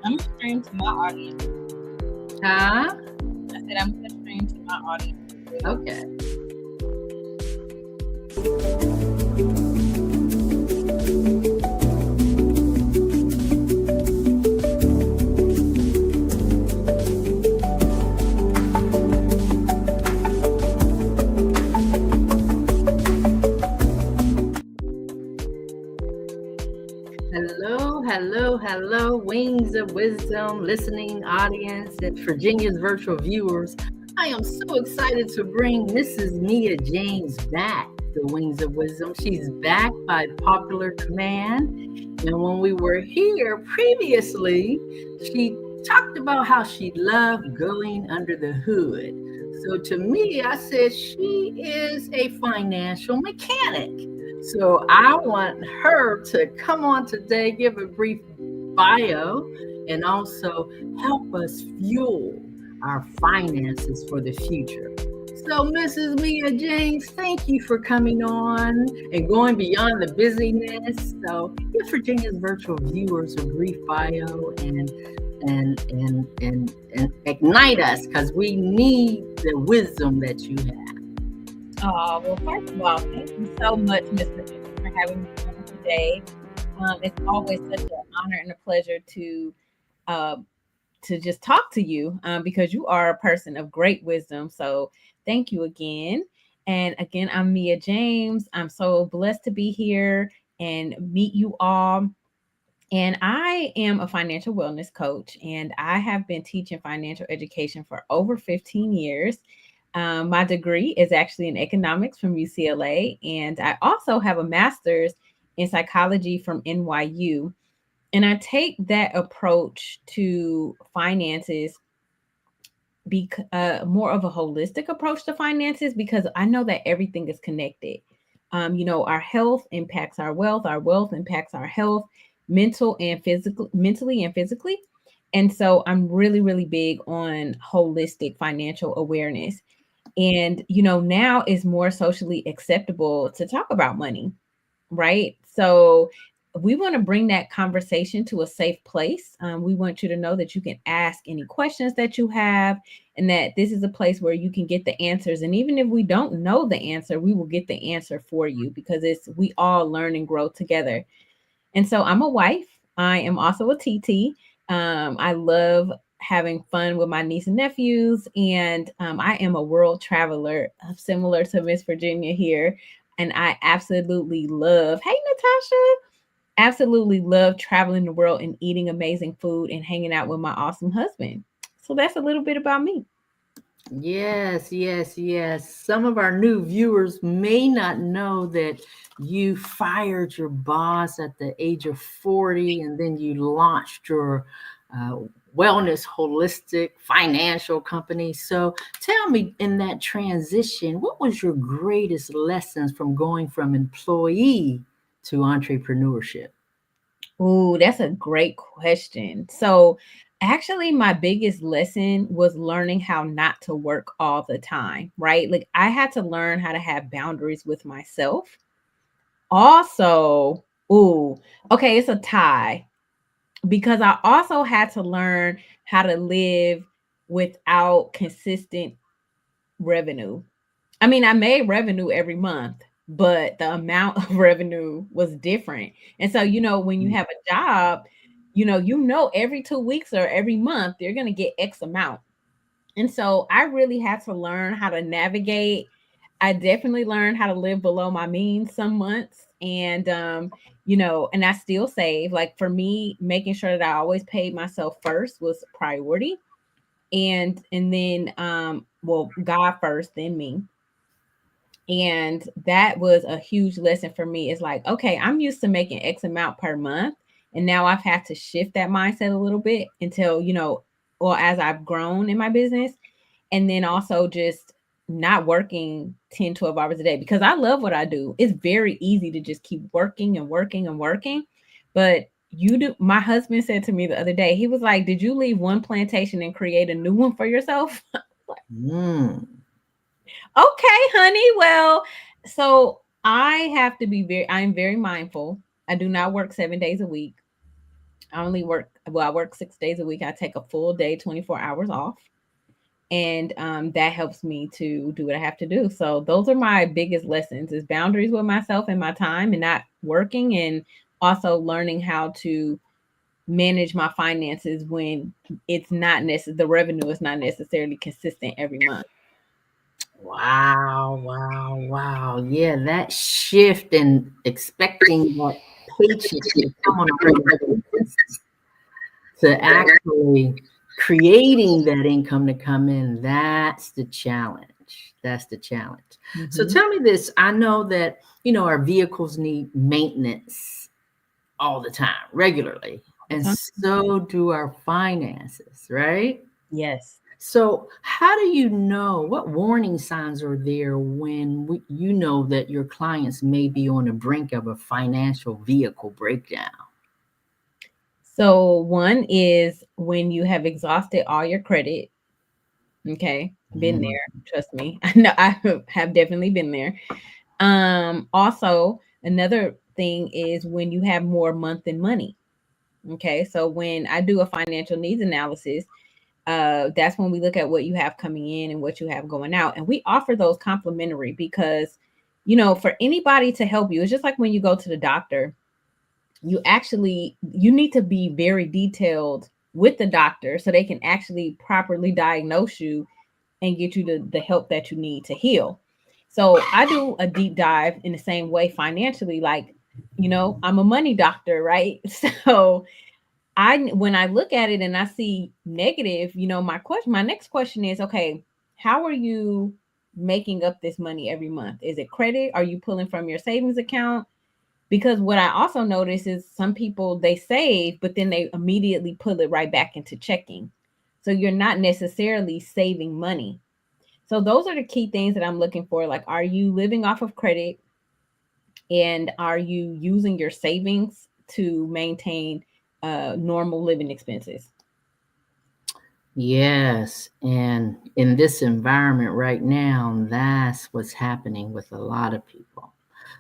I'm gonna stream to my audience. Huh? I said I'm gonna stream to my audience. Okay. Hello, hello, hello, Wings of Wisdom listening audience and Virginia's virtual viewers. I am so excited to bring Mrs. Mia James back to Wings of Wisdom. She's back by popular command. And when we were here previously, she talked about how she loved going under the hood. So to me, I said she is a financial mechanic. So I want her to come on today, give a brief bio, and also help us fuel our finances for the future. So, Mrs. Mia James, thank you for coming on and going beyond the busyness. So, give Virginia's virtual viewers a brief bio and ignite us because we need the wisdom that you have. Well, first of all, thank you so much, Miss Virginia, for having me on today. It's always such an honor and a pleasure uh, to just talk to you because you are a person of great wisdom. So thank you again. And again, I'm Mia James. I'm so blessed to be here and meet you all. And I am a financial wellness coach, and I have been teaching financial education for over 15 years. My degree is actually in economics from UCLA, and I also have a master's in psychology from NYU. And I take that approach to finances, more of a holistic approach to finances, because I know that everything is connected. Our health impacts our wealth impacts our health, mentally and physically. And so I'm really, really big on holistic financial awareness. And, now is more socially acceptable to talk about money, right? So we want to bring that conversation to a safe place. We want you to know that you can ask any questions that you have, and that this is a place where you can get the answers. And even if we don't know the answer, we will get the answer for you because we all learn and grow together. And so I'm a wife. I am also a TT. I love having fun with my niece and nephews, and I am a world traveler, similar to Miss Virginia here. And I absolutely love, hey, Natasha, absolutely love traveling the world and eating amazing food and hanging out with my awesome husband. So that's a little bit about me. Yes, yes, yes. Some of our new viewers may not know that you fired your boss at the age of 40 and then you launched your uh, wellness holistic financial company. So tell me, in that transition, what was your greatest lessons from going from employee to entrepreneurship? Ooh, that's a great question. So, actually, my biggest lesson was learning how not to work all the time, right? Like, I had to learn how to have boundaries with myself. Also, ooh, okay, it's a tie because I also had to learn how to live without consistent revenue. I mean, I made revenue every month, but the amount of revenue was different. And so, when you have a job, every 2 weeks or every month, you're going to get X amount. And so I really had to learn how to navigate. I definitely learned how to live below my means some months. And I still save. Like for me, making sure that I always paid myself first was priority. And then well, God first, then me. And that was a huge lesson for me. It's like, okay, I'm used to making X amount per month. And now I've had to shift that mindset a little bit until, or as I've grown in my business. And then also just not working 10, 12 hours a day because I love what I do. It's very easy to just keep working and working and working. But you do, my husband said to me the other day, he was like, did you leave one plantation and create a new one for yourself? Mm. Okay, honey. Well, so I'm very mindful. I do not work 7 days a week. I only work well, I work 6 days a week. I take a full day, 24 hours off. And that helps me to do what I have to do. So those are my biggest lessons is boundaries with myself and my time and not working, and also learning how to manage my finances when it's not the revenue is not necessarily consistent every month. Wow, wow, wow. Yeah, that shift in expecting that paycheck to come on a regular basis to actually creating that income to come in, that's the challenge. That's the challenge. So Mm-hmm. tell me this. I know that, our vehicles need maintenance all the time, regularly, All and the time. so do our finances, right? Yes. So, how do you know what warning signs are there when you know that your clients may be on the brink of a financial vehicle breakdown? So one is when you have exhausted all your credit. Okay. Been Mm. there. Trust me. I know I have definitely been there. Also, another thing is when you have more month than money. Okay. So when I do a financial needs analysis, that's when we look at what you have coming in and what you have going out. And we offer those complimentary because, for anybody to help you, it's just like when you go to the doctor, you need to be very detailed with the doctor so they can actually properly diagnose you and get you the help that you need to heal. So I do a deep dive in the same way financially, like, I'm a money doctor, right? So when I look at it and I see negative, my next question is, okay, how are you making up this money every month? Is it credit? Are you pulling from your savings account? Because what I also notice is some people, they save, but then they immediately pull it right back into checking. So you're not necessarily saving money. So those are the key things that I'm looking for. Like, are you living off of credit, and are you using your savings to maintain normal living expenses? Yes, and in this environment right now, that's what's happening with a lot of people.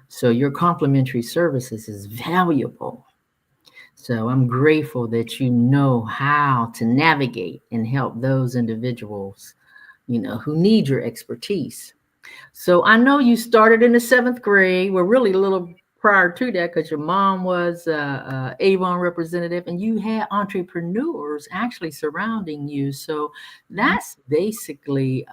So your complimentary services is valuable. So I'm grateful that you know how to navigate and help those individuals, who need your expertise. So I know you started in the seventh grade. Well, really a little prior to that, because your mom was Avon representative, and you had entrepreneurs actually surrounding you. So that's basically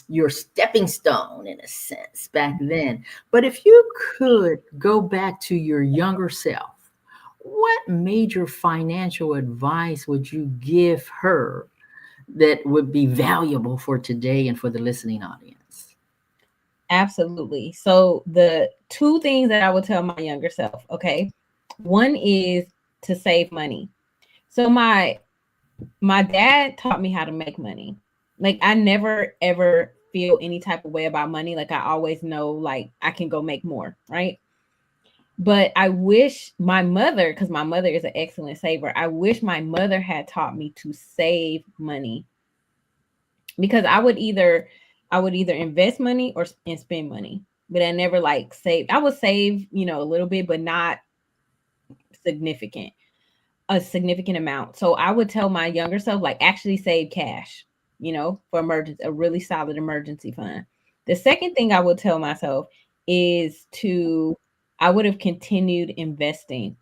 your stepping stone in a sense back then. But if you could go back to your younger self, what major financial advice would you give her that would be valuable for today and for the listening audience? Absolutely. So the two things that I would tell my younger self, okay? One is to save money. So my dad taught me how to make money. Like, I never ever feel any type of way about money. Like, I always know, like, I can go make more, right? But I wish my mother, because my mother is an excellent saver, I wish my mother had taught me to save money, because I would either invest money or and spend money, but I never like save. I would save, a little bit, but not significant, a significant amount. So I would tell my younger self, like, actually save cash, for emergency, a really solid emergency fund. The second thing I would tell myself is I would have continued investing.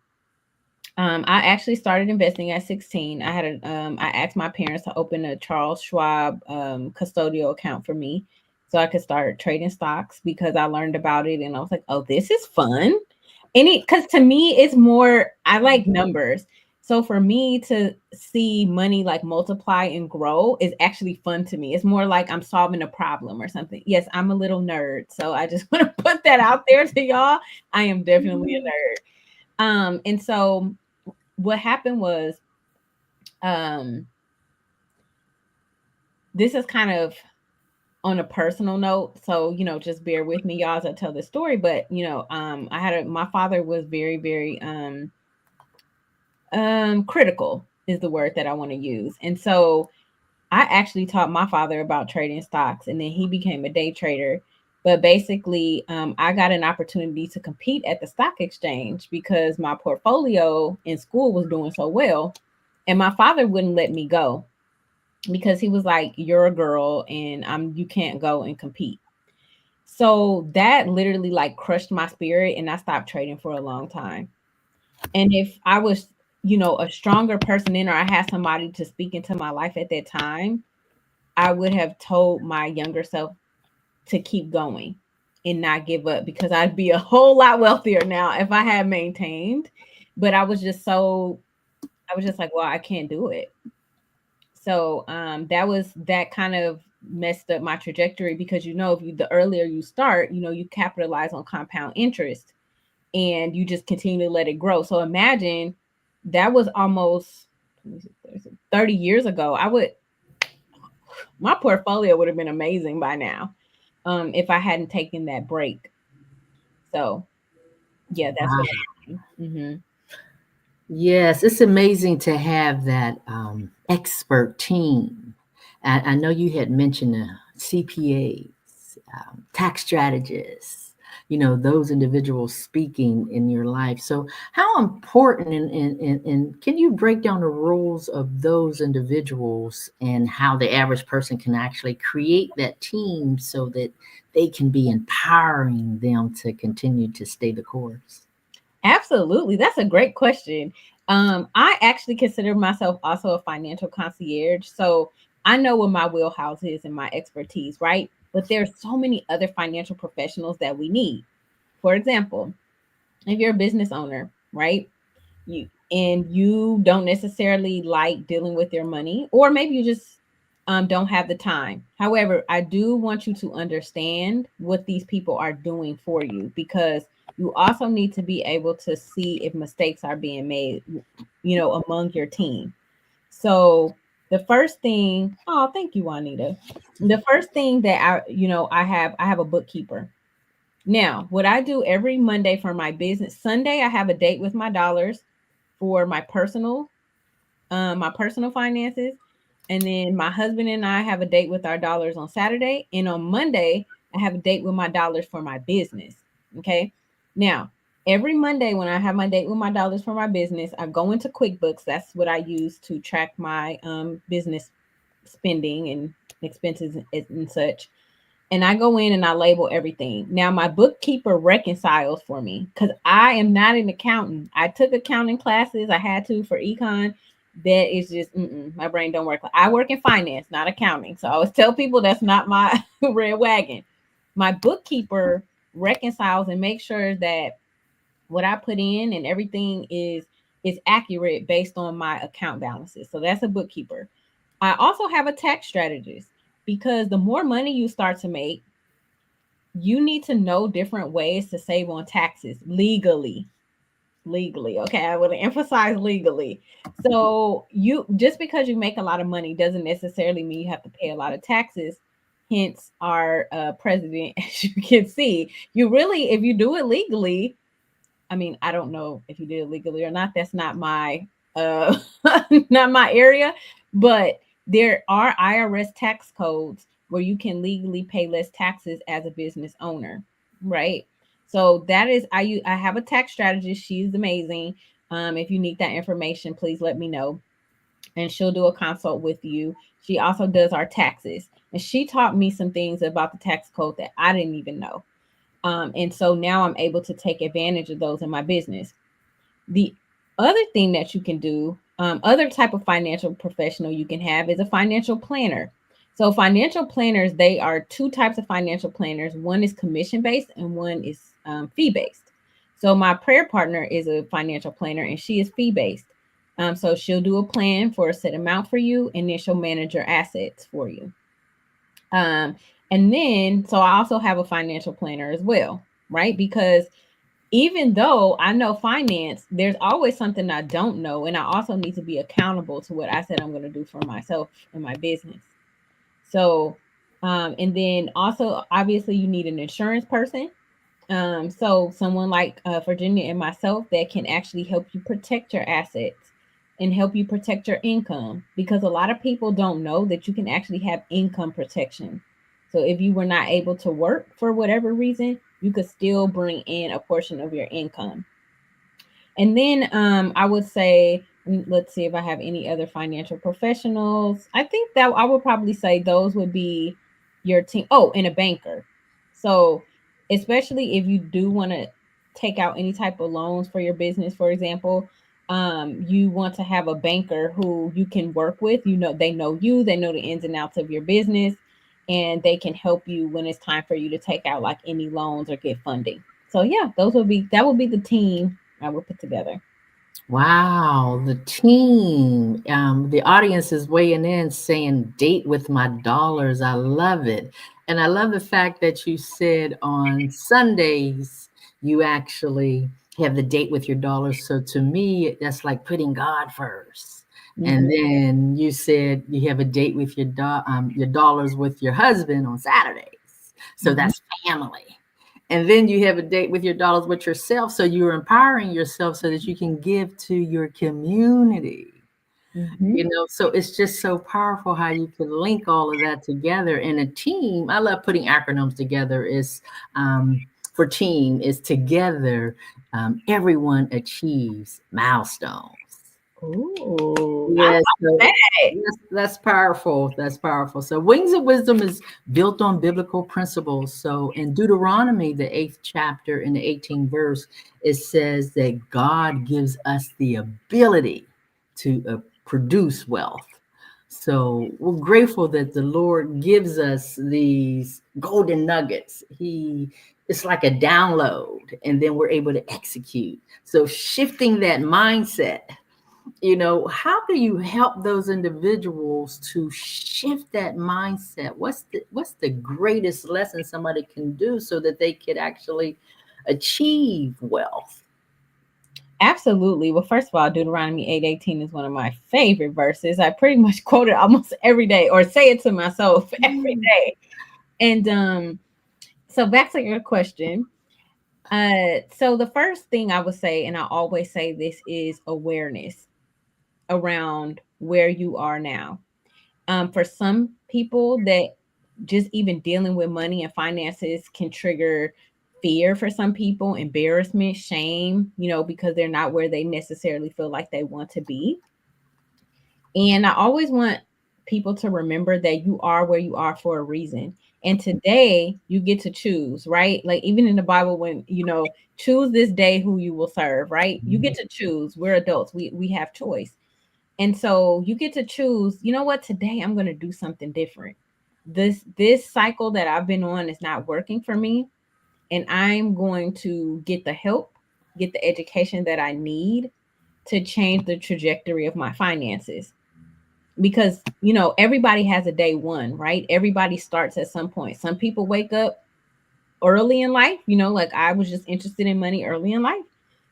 I actually started investing at 16. I asked my parents to open a Charles Schwab custodial account for me so I could start trading stocks, because I learned about it and I was like, oh, this is fun. Because to me, it's more, I like numbers. So for me to see money like multiply and grow is actually fun to me. It's more like I'm solving a problem or something. Yes, I'm a little nerd. So I just want to put that out there to y'all. I am definitely a nerd. And so what happened was, um this is kind of on a personal note, so just bear with me, y'all, as I tell this story. But my father was very, very critical is the word that I want to use. And so I actually taught my father about trading stocks, and then he became a day trader. But basically, I got an opportunity to compete at the stock exchange because my portfolio in school was doing so well. And my father wouldn't let me go because he was like, "You're a girl, and you can't go and compete." So that literally like crushed my spirit, and I stopped trading for a long time. And if I was, a stronger person in, or I had somebody to speak into my life at that time, I would have told my younger self to keep going and not give up, because I'd be a whole lot wealthier now if I had maintained. But I was just like, well, I can't do it. So that kind of messed up my trajectory, because if the earlier you start, you capitalize on compound interest, and you just continue to let it grow. So imagine that was almost 30 years ago. My portfolio would have been amazing by now, if I hadn't taken that break. So yeah, that's what Wow. I'm doing. Hmm. Yes, it's amazing to have that expert team. I know you had mentioned CPAs, tax strategists, those individuals speaking in your life. So, how important and can you break down the roles of those individuals and how the average person can actually create that team so that they can be empowering them to continue to stay the course? Absolutely. That's a great question. I actually consider myself also a financial concierge. So I know what my wheelhouse is and my expertise, right? But there's so many other financial professionals that we need. For example, if you're a business owner, right? You don't necessarily like dealing with your money, or maybe you just don't have the time. However, I do want you to understand what these people are doing for you, because you also need to be able to see if mistakes are being made, among your team. So the first thing, oh, thank you, Juanita. The first thing that I have a bookkeeper. Now, what I do every Monday for my business, Sunday, I have a date with my dollars for my personal finances. And then my husband and I have a date with our dollars on Saturday. And on Monday, I have a date with my dollars for my business. Okay. Now, every Monday when I have my date with my dollars for my business, I go into QuickBooks. That's what I use to track my business spending and expenses and such, and I go in and I label everything. Now my bookkeeper reconciles for me, because I am not an accountant. I took accounting classes. I had to for econ. That is just my brain don't work. I work in finance, not accounting. So I always tell people that's not my red wagon. My bookkeeper reconciles and makes sure that what I put in and everything is accurate based on my account balances. So that's a bookkeeper. I also have a tax strategist, because the more money you start to make, you need to know different ways to save on taxes legally. Legally, okay, I want to emphasize legally. So you, just because you make a lot of money doesn't necessarily mean you have to pay a lot of taxes. Hence our president, as you can see, you really, if you do it legally, I mean, I don't know if you did it legally or not. That's not my uh not my area, but there are IRS tax codes where you can legally pay less taxes as a business owner, right? So that is, I have a tax strategist. She's amazing. If you need that information, please let me know, and she'll do a consult with you. She also does our taxes, and she taught me some things about the tax code that I didn't even know. And so now I'm able to take advantage of those in my business. The other thing that you can do, other type of financial professional you can have, is a financial planner. So financial planners, they are two types of financial planners. One is commission based and one is fee based. So my prayer partner is a financial planner, and she is fee based. So she'll do a plan for a set amount for you, and then she'll manage your assets for you. Um, and then, so I also have a financial planner as well, right? Because even though I know finance, there's always something I don't know. And I also need to be accountable to what I said I'm going to do for myself and my business. So, and then also, obviously, you need an insurance person. So someone like Virginia and myself that can actually help you protect your assets and help you protect your income, because a lot of people don't know that you can actually have income protection. So if you were not able to work for whatever reason, you could still bring in a portion of your income. And then I would say Let's see if I have any other financial professionals. I think that I would probably say those would be your team. Oh, and a banker. So, especially if you do want to take out any type of loans for your business, for example, you want to have a banker who you can work with. You know, they know you, they know the ins and outs of your business, and they can help you when it's time for you to take out like any loans or get funding. So, yeah, that would be the team I would put together. Wow, the team. The audience is weighing in saying, date with my dollars. I love it. And I love the fact that you said on Sundays, you actually have the date with your dollars. So to me, that's like putting God first. And Mhm. then you said you have a date with your dollars with your husband on Saturdays. So Mhm. that's family. And then you have a date with your dollars with yourself. So you're empowering yourself so that you can give to your community. Mhm. So it's just so powerful how you can link all of that together in a team. I love putting acronyms together. Is For team is together. Everyone achieves milestones. Ooh, I Yes, like so that. yes, that's powerful. That's powerful. So Wings of Wisdom is built on biblical principles. So in Deuteronomy, the 8th chapter in the 18th verse, it says that God gives us the ability to produce wealth. So we're grateful that the Lord gives us these golden nuggets. It's like a download, and then we're able to execute. So shifting that mindset, how do you help those individuals to shift that mindset? What's the greatest lesson somebody can do so that they could actually achieve wealth? Absolutely. Well, first of all, Deuteronomy 8:18 is one of my favorite verses. I pretty much quote it almost every day or say it to myself every Mm. day. And so back to your question. So the first thing I would say, and I always say this, is awareness around where you are now. For some people, that just even dealing with money and finances can trigger fear for some people, embarrassment, shame, because they're not where they necessarily feel like they want to be. And I always want people to remember that you are where you are for a reason. And today you get to choose, right? Like even in the Bible, when choose this day who you will serve, right? You get to choose. We're adults. We have choice. And so you get to choose, you know what, today I'm going to do something different. This cycle that I've been on is not working for me, and I'm going to get the help, get the education that I need to change the trajectory of my finances. Because, everybody has a day one, right? Everybody starts at some point. Some people wake up early in life, like I was just interested in money early in life.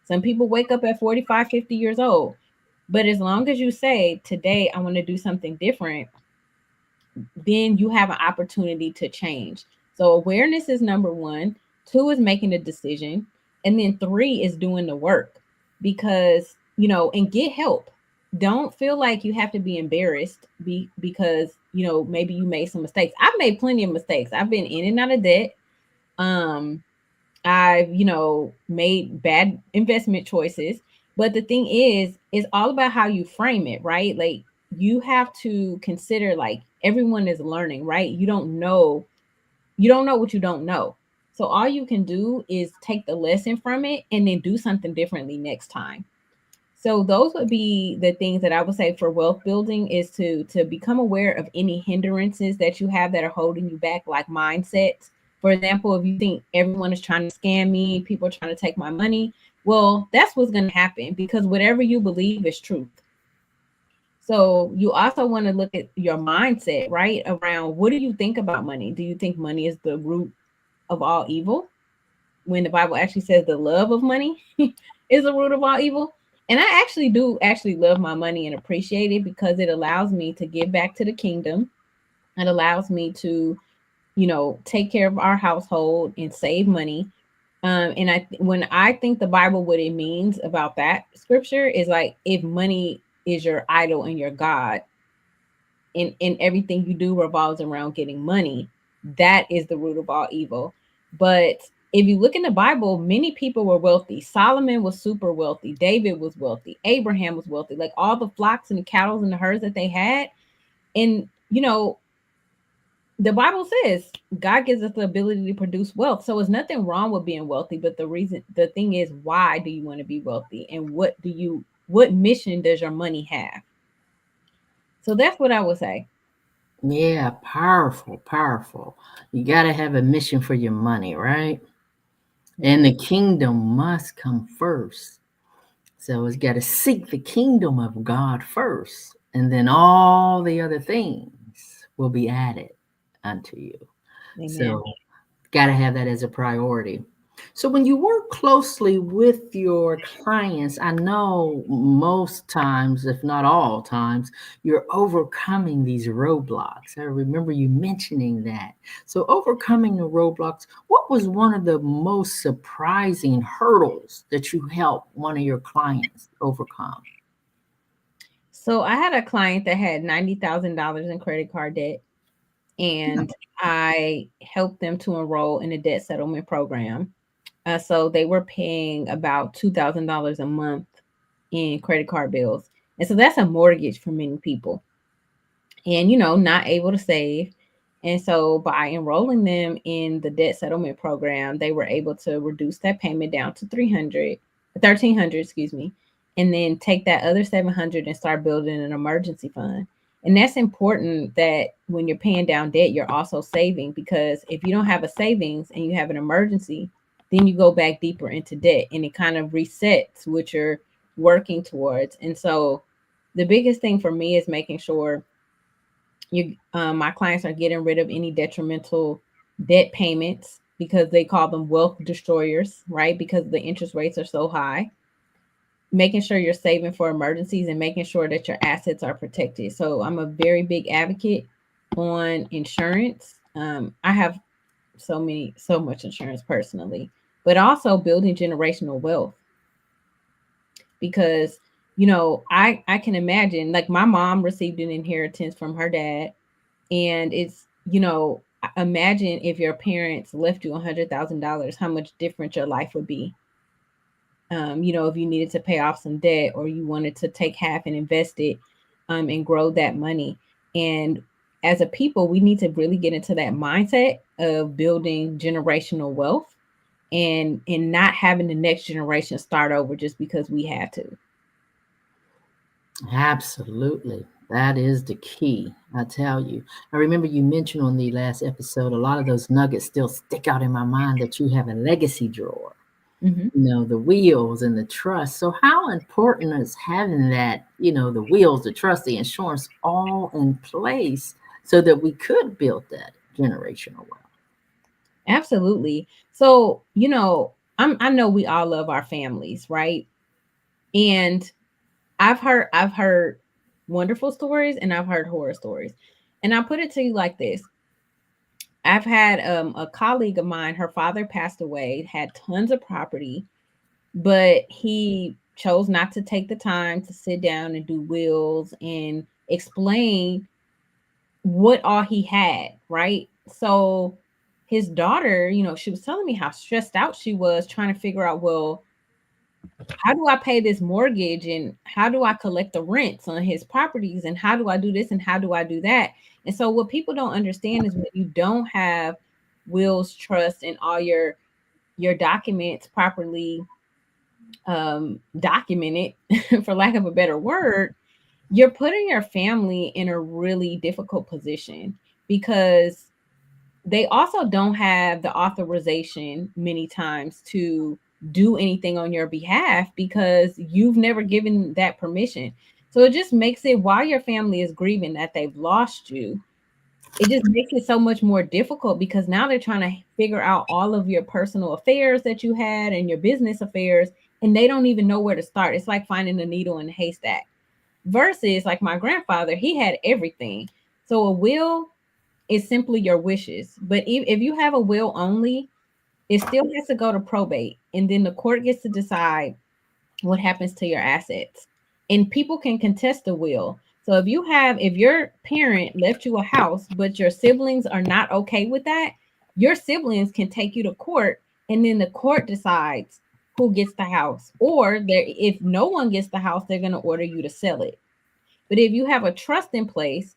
Some people wake up at 45, 50 years old. But as long as you say, today I want to do something different, then you have an opportunity to change. So awareness is number one. Two is making a decision. And then three is doing the work, because, and get help. Don't feel like you have to be embarrassed because, maybe you made some mistakes. I've made plenty of mistakes. I've been in and out of debt. Um, I've, made bad investment choices. But the thing is, it's all about how you frame it, right? Like you have to consider like everyone is learning, right? You don't know what you don't know. So all you can do is take the lesson from it and then do something differently next time. So those would be the things that I would say for wealth building, is to become aware of any hindrances that you have that are holding you back, like mindsets. For example, if you think everyone is trying to scam me, people are trying to take my money, well, that's what's going to happen, because whatever you believe is truth. So you also want to look at your mindset, right? Around what do you think about money? Do you think money is the root of all evil, when the Bible actually says the love of money is the root of all evil? And I actually do actually love my money and appreciate it, because it allows me to give back to the kingdom. It allows me to, take care of our household and save money. And when I think the Bible, what it means about that scripture is like, if money is your idol and your God, and everything you do revolves around getting money, that is the root of all evil. But If you look in the Bible, many people were wealthy. Solomon was super wealthy. David was wealthy. Abraham was wealthy. Like all the flocks and the cattle and the herds that they had. And, the Bible says God gives us the ability to produce wealth. So there's nothing wrong with being wealthy. But the thing is, why do you want to be wealthy? And what mission does your money have? So that's what I would say. Yeah, powerful, powerful. You got to have a mission for your money, right? And the kingdom must come first. So it's got to seek the kingdom of God first, and then all the other things will be added unto you. Amen. So got to have that as a priority. So when you work closely with your clients, I know most times, if not all times, you're overcoming these roadblocks. I remember you mentioning that. So overcoming the roadblocks, what was one of the most surprising hurdles that you helped one of your clients overcome? So I had a client that had $90,000 in credit card debt, and I helped them to enroll in a debt settlement program. So they were paying about $2,000 a month in credit card bills. And so that's a mortgage for many people, and not able to save. And so by enrolling them in the debt settlement program, they were able to reduce that payment down to 1,300, excuse me, and then take that other 700 and start building an emergency fund. And that's important, that when you're paying down debt, you're also saving, because if you don't have a savings and you have an emergency, then you go back deeper into debt, and it kind of resets what you're working towards. And so the biggest thing for me is making sure my clients are getting rid of any detrimental debt payments, because they call them wealth destroyers, right? Because the interest rates are so high. Making sure you're saving for emergencies and making sure that your assets are protected. So I'm a very big advocate on insurance. I have so much insurance personally, but also building generational wealth, because I can imagine, like, my mom received an inheritance from her dad, and it's, imagine if your parents left you $100,000, how much different your life would be. If you needed to pay off some debt, or you wanted to take half and invest it, and grow that money. And as a people, we need to really get into that mindset of building generational wealth, and not having the next generation start over just because we had to. Absolutely. That is the key. I tell you. I remember you mentioned on the last episode, a lot of those nuggets still stick out in my mind, that you have a legacy drawer, Hmm. the wheels and the trust. So, how important is having that, the wheels, the trust, the insurance all in place so that we could build that generational wealth? Absolutely. So, I know we all love our families, right? And I've heard wonderful stories, and I've heard horror stories. And I put it to you like this. I've had a colleague of mine, her father passed away, had tons of property, but he chose not to take the time to sit down and do wills and explain what all he had, right? So his daughter, she was telling me how stressed out she was trying to figure out, well, how do I pay this mortgage, and how do I collect the rents on his properties, and how do I do this, and how do I do that? And so what people don't understand is, when you don't have wills, trust, and all your documents properly documented, for lack of a better word, you're putting your family in a really difficult position, because they also don't have the authorization many times to do anything on your behalf, because you've never given that permission. So it just makes it, while your family is grieving that they've lost you, it just makes it so much more difficult, because now they're trying to figure out all of your personal affairs that you had and your business affairs, and they don't even know where to start. It's like finding a needle in a haystack. Versus, like, my grandfather, he had everything. So a will is simply your wishes. But if you have a will only, it still has to go to probate, and then the court gets to decide what happens to your assets. And people can contest the will. So if your parent left you a house, but your siblings are not okay with that, your siblings can take you to court, and then the court decides who gets the house. Or there, if no one gets the house, they're going to order you to sell it. But if you have a trust in place,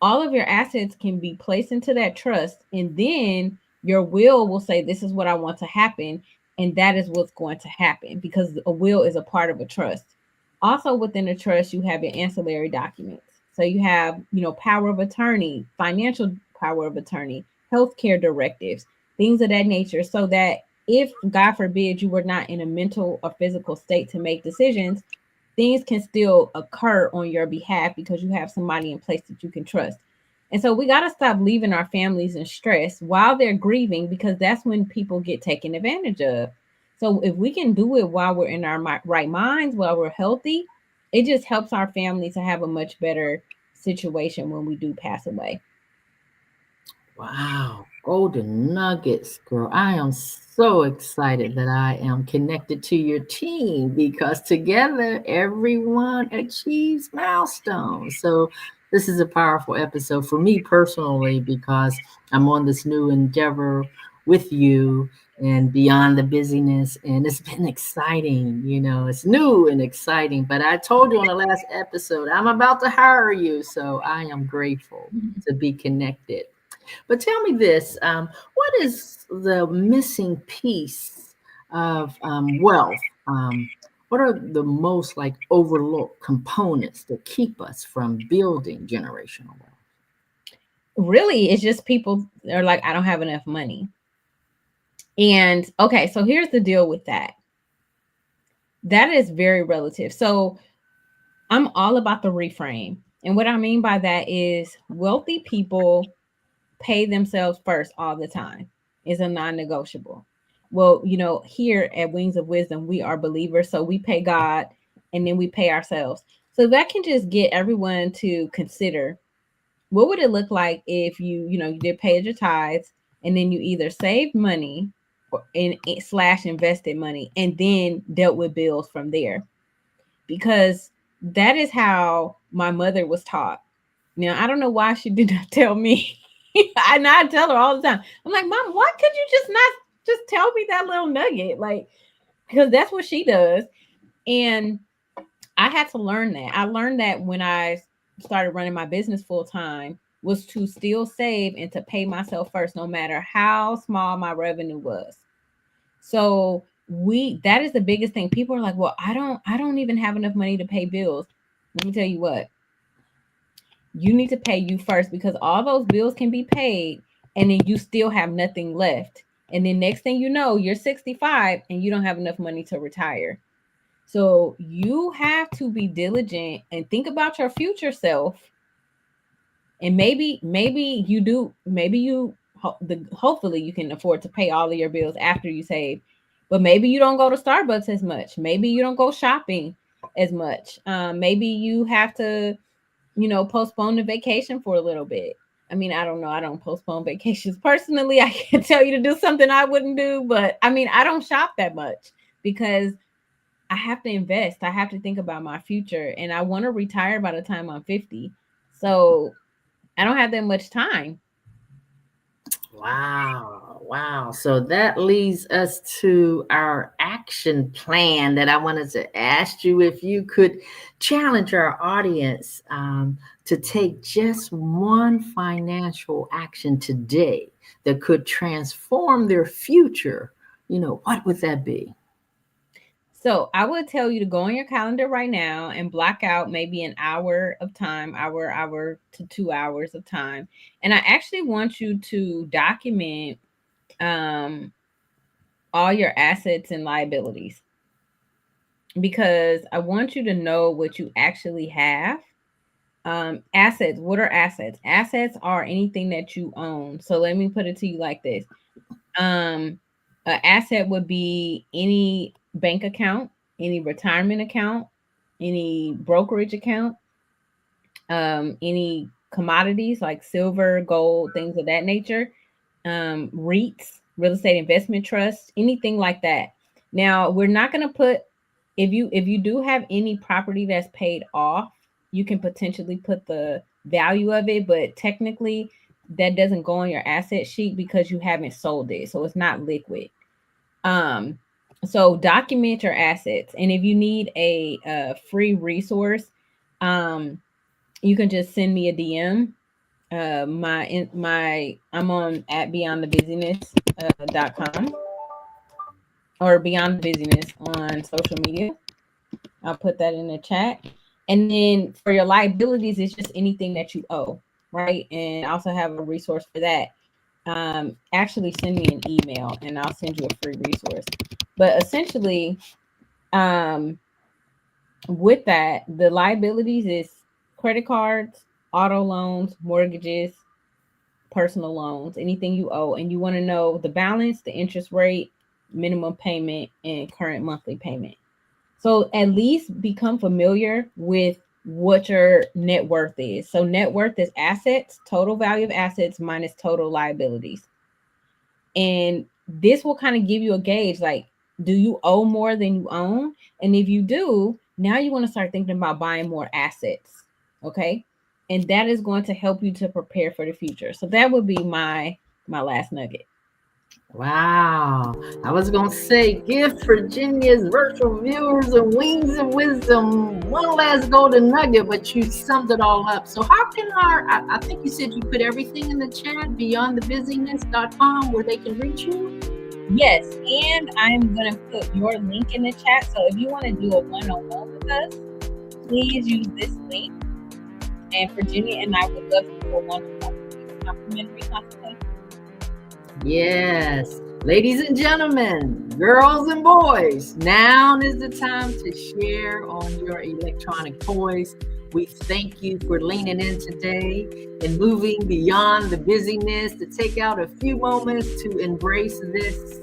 all of your assets can be placed into that trust, and then your will say, this is what I want to happen, and that is what's going to happen, because a will is a part of a trust. Also within the trust, you have your ancillary documents. So you have, power of attorney, financial power of attorney, healthcare directives, things of that nature, so that if God forbid you were not in a mental or physical state to make decisions, things can still occur on your behalf because you have somebody in place that you can trust. And so we got to stop leaving our families in stress while they're grieving, because that's when people get taken advantage of. So if we can do it while we're in our right minds, while we're healthy, it just helps our family to have a much better situation when we do pass away. Wow, golden nuggets, girl. I am so excited that I am connected to your team because together everyone achieves milestones. So, this is a powerful episode for me personally because I'm on this new endeavor with you and beyond the busyness. And it's been exciting. It's new and exciting. But I told you on the last episode, I'm about to hire you. So, I am grateful to be connected. But tell me this: what is the missing piece of wealth? What are the most like overlooked components that keep us from building generational wealth? Really, it's just people are like, I don't have enough money. And okay, so here's the deal with that. That is very relative. So I'm all about the reframe. And what I mean by that is wealthy people pay themselves first all the time. Is a non-negotiable. Well, here at Wings of Wisdom, we are believers, so we pay God and then we pay ourselves. So that can just get everyone to consider, what would it look like if you did pay your tithes, and then you either saved money or in slash invested money and then dealt with bills from there, because that is how my mother was taught. Now, I don't know why she did not tell me. And I tell her all the time. I'm like, Mom, why could you just not just tell me that little nugget? Like, because that's what she does. And I had to learn that. I learned that when I started running my business full time, was to still save and to pay myself first, no matter how small my revenue was. So that is the biggest thing. People are like, well, I don't even have enough money to pay bills. Let me tell you what, you need to pay you first, because all those bills can be paid and then you still have nothing left. And then next thing you know, you're 65 and you don't have enough money to retire. So you have to be diligent and think about your future self. And maybe you do, maybe hopefully you can afford to pay all of your bills after you save. But maybe you don't go to Starbucks as much. Maybe you don't go shopping as much. Maybe you have to, postpone the vacation for a little bit. I mean, I don't know. I don't postpone vacations personally. I can't tell you to do something I wouldn't do, but I mean, I don't shop that much because I have to invest. I have to think about my future, and I want to retire by the time I'm 50. So I don't have that much time. Wow, wow. So that leads us to our action plan that I wanted to ask you if you could challenge our audience to take just one financial action today that could transform their future. What would that be? So I would tell you to go on your calendar right now and block out maybe an hour of time, hour to 2 hours of time. And I actually want you to document um, all your assets and liabilities, because I want you to know what you actually have. Assets, what are assets? Assets are anything that you own. So let me put it to you like this. An asset would be any bank account, any retirement account, any brokerage account, any commodities like silver, gold, things of that nature, REITs, real estate investment trusts, anything like that. Now, we're not going to put, if you do have any property that's paid off, you can potentially put the value of it, but technically that doesn't go on your asset sheet because you haven't sold it, so it's not liquid. So document your assets, and if you need a free resource, you can just send me a DM. I'm on at beyondthebusyness.com or Beyond the Busyness on social media. I'll put that in the chat. And then for your liabilities, it's just anything that you owe, right? And I also have a resource for that. Actually send me an email and I'll send you a free resource. But essentially, with that, the liabilities is credit cards, auto loans, mortgages, personal loans, anything you owe, and you want to know the balance, the interest rate, minimum payment, and current monthly payment. So at least become familiar with what your net worth is. So net worth is assets, total value of assets minus total liabilities. And this will kind of give you a gauge like, do you owe more than you own? And if you do, now you want to start thinking about buying more assets. Okay. And that is going to help you to prepare for the future. So that would be my last nugget. Wow. I was going to say, give Virginia's virtual viewers and Wings of Wisdom one last golden nugget, but you summed it all up. So how can I think you said you put everything in the chat, beyondthebusyness.com, where they can reach you? Yes, and I'm going to put your link in the chat. So if you want to do a one-on-one with us, please use this link. And Virginia and I would love to do a one-on-one complimentary consultation. Yes. Ladies and gentlemen, girls and boys, now is the time to share on your electronic toys. We thank you for leaning in today and moving beyond the busyness to take out a few moments to embrace this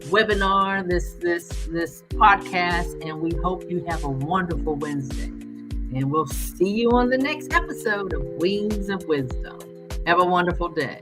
webinar, this podcast, and we hope you have a wonderful Wednesday. And we'll see you on the next episode of Wings of Wisdom. Have a wonderful day.